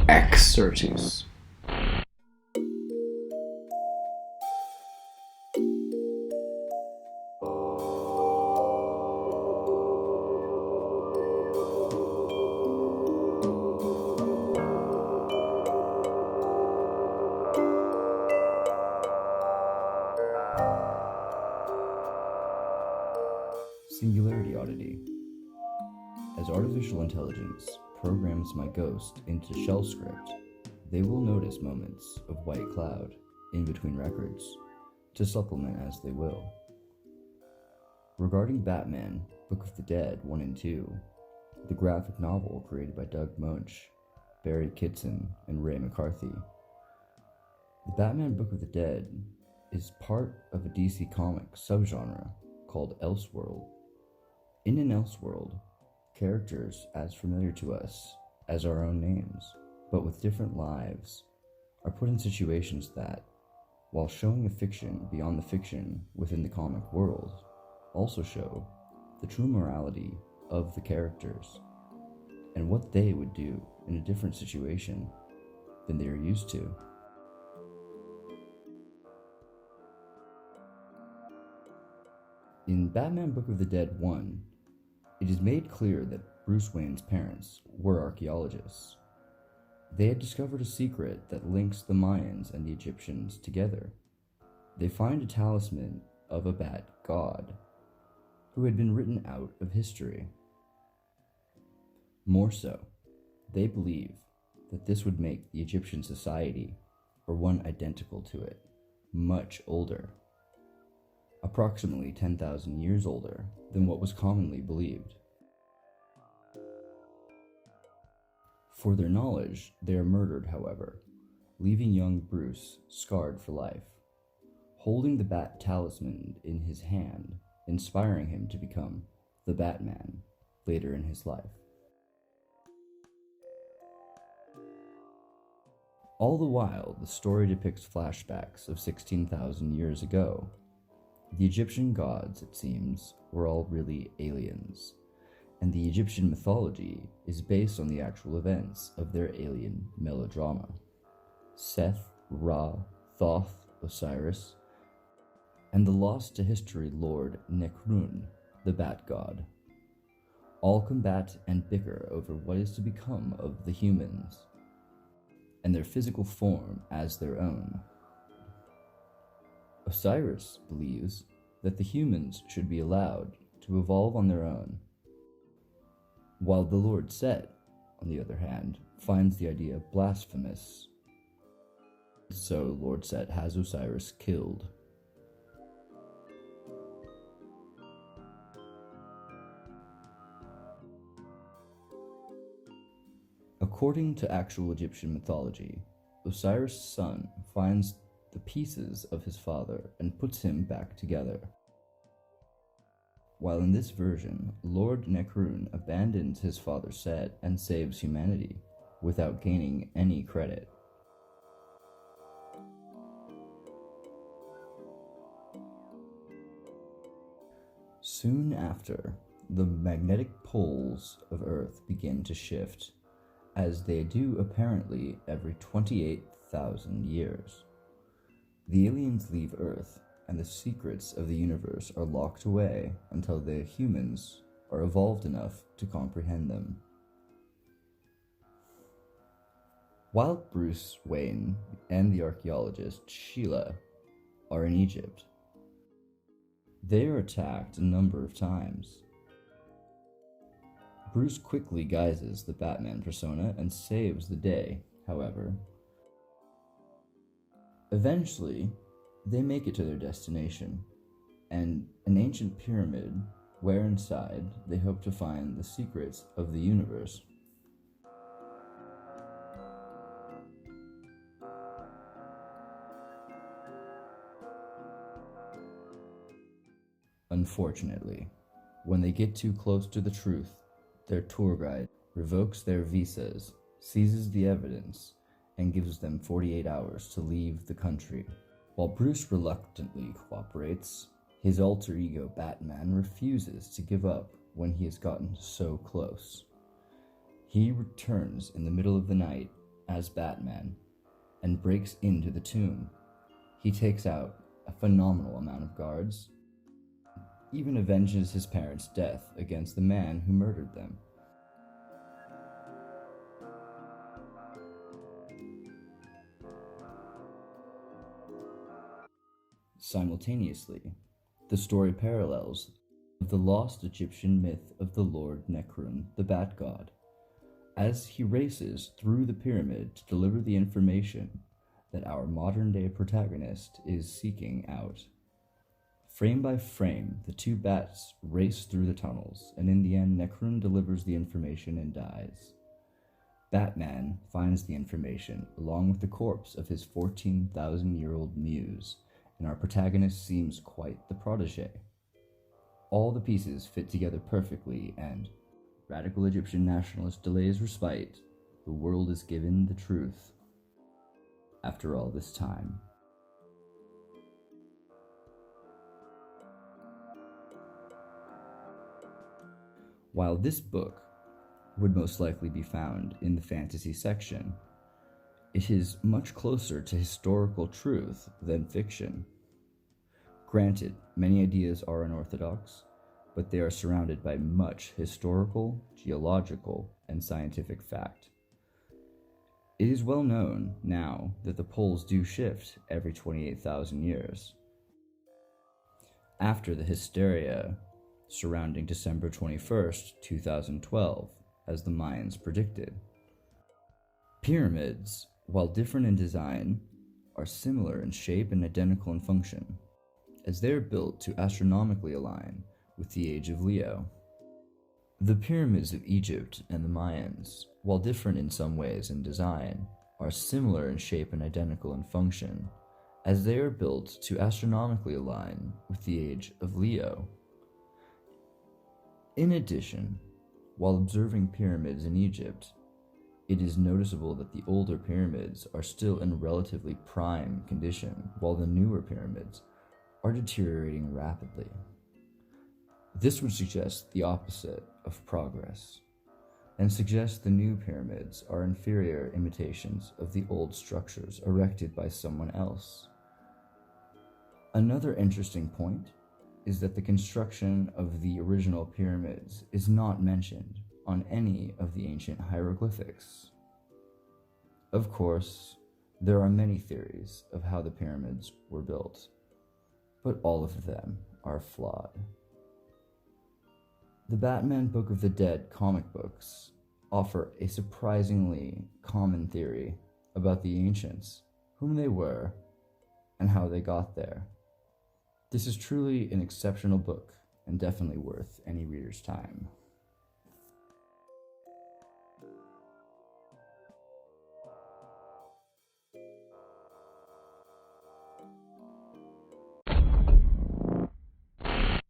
Xirtus. Singularity oddity. As artificial intelligence programs my ghost into shell script, they will notice moments of white cloud in between records to supplement as they will. Regarding Batman, Book of the Dead 1 and 2, the graphic novel created by Doug Moench, Barry Kitson, and Ray McCarthy, the Batman Book of the Dead is part of a DC Comics subgenre called Elseworld. In an Elseworld, characters as familiar to us as our own names, but with different lives, are put in situations that, while showing a fiction beyond the fiction within the comic world, also show the true morality of the characters and what they would do in a different situation than they are used to. In Batman Book of the Dead 1, it is made clear that Bruce Wayne's parents were archaeologists. They had discovered a secret that links the Mayans and the Egyptians together. They find a talisman of a bat god who had been written out of history. More so, they believe that this would make the Egyptian society, or one identical to it, much older, approximately 10,000 years older than what was commonly believed. For their knowledge, they are murdered, however, leaving young Bruce scarred for life, holding the bat talisman in his hand, inspiring him to become the Batman later in his life. All the while, the story depicts flashbacks of 16,000 years ago. The Egyptian gods, it seems, were all really aliens, and the Egyptian mythology is based on the actual events of their alien melodrama. Seth, Ra, Thoth, Osiris, and the lost to history lord Necrun, the bat god, all combat and bicker over what is to become of the humans, and their physical form as their own. Osiris believes that the humans should be allowed to evolve on their own, while the Lord Set, on the other hand, finds the idea blasphemous. So Lord Set has Osiris killed. According to actual Egyptian mythology, Osiris' son finds the pieces of his father and puts him back together. While in this version, Lord Necrun abandons his father Set and saves humanity without gaining any credit. Soon after, the magnetic poles of Earth begin to shift, as they do apparently every 28,000 years. The aliens leave Earth, and the secrets of the universe are locked away until the humans are evolved enough to comprehend them. While Bruce Wayne and the archaeologist Sheila are in Egypt, they are attacked a number of times. Bruce quickly guises the Batman persona and saves the day, however. Eventually, they make it to their destination, and an ancient pyramid where inside they hope to find the secrets of the universe. Unfortunately, when they get too close to the truth, their tour guide revokes their visas, seizes the evidence, and gives them 48 hours to leave the country. While Bruce reluctantly cooperates, his alter ego Batman refuses to give up when he has gotten so close. He returns in the middle of the night as Batman and breaks into the tomb. He takes out a phenomenal amount of guards, even avenges his parents' death against the man who murdered them. Simultaneously, the story parallels the lost Egyptian myth of the Lord Necrun, the Bat God, as he races through the pyramid to deliver the information that our modern-day protagonist is seeking out. Frame by frame, the two bats race through the tunnels, and in the end, Necrun delivers the information and dies. Batman finds the information along with the corpse of his 14,000-year-old muse, and our protagonist seems quite the protege. All the pieces fit together perfectly, and radical Egyptian nationalist delays respite, the world is given the truth. After all this time. While this book would most likely be found in the fantasy section, it is much closer to historical truth than fiction. Granted, many ideas are unorthodox, but they are surrounded by much historical, geological, and scientific fact. It is well known now that the poles do shift every 28,000 years. After the hysteria surrounding December 21st, 2012, as the Mayans predicted. Pyramids, while different in design, are similar in shape and identical in function, as they are built to astronomically align with the age of Leo. The pyramids of Egypt and the Mayans, while different in some ways in design, are similar in shape and identical in function, as they are built to astronomically align with the age of Leo. In addition, while observing pyramids in Egypt, it is noticeable that the older pyramids are still in relatively prime condition, while the newer pyramids are deteriorating rapidly. This would suggest the opposite of progress, and suggest the new pyramids are inferior imitations of the old structures erected by someone else. Another interesting point is that the construction of the original pyramids is not mentioned on any of the ancient hieroglyphics. Of course, there are many theories of how the pyramids were built, but all of them are flawed. The Batman Book of the Dead comic books offer a surprisingly common theory about the ancients, whom they were, and how they got there. This is truly an exceptional book, and definitely worth any reader's time.